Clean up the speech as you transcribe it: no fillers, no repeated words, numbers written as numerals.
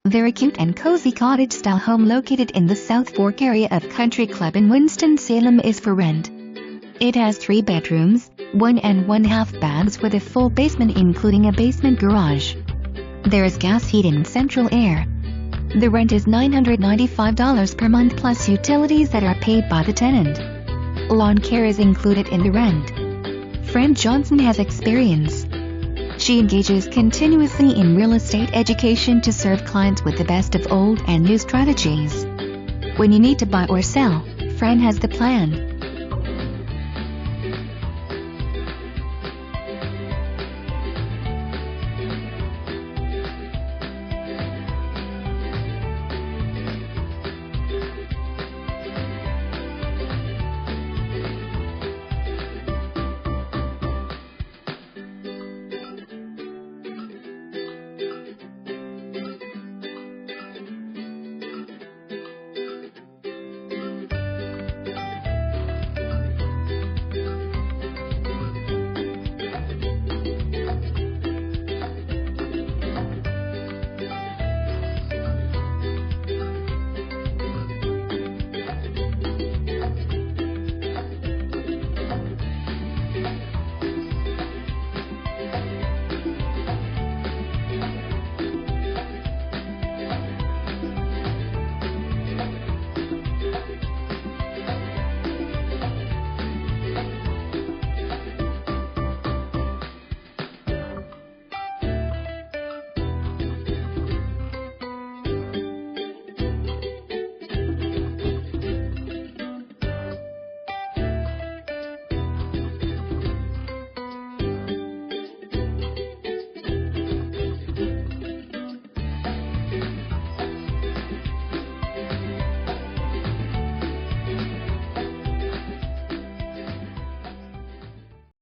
Very cute and cozy cottage-style home located in the South Fork area of Country Club in Winston-Salem is for rent. It has 3 bedrooms, 1.5 baths with a full basement including a basement garage. There is gas heat and central air. The rent is $995 per month plus utilities that are paid by the tenant. Lawn care is included in the rent. Fran Johnson has experience. She engages continuously in real estate education to serve clients with the best of old and new strategies. When you need to buy or sell, Fran has the plan.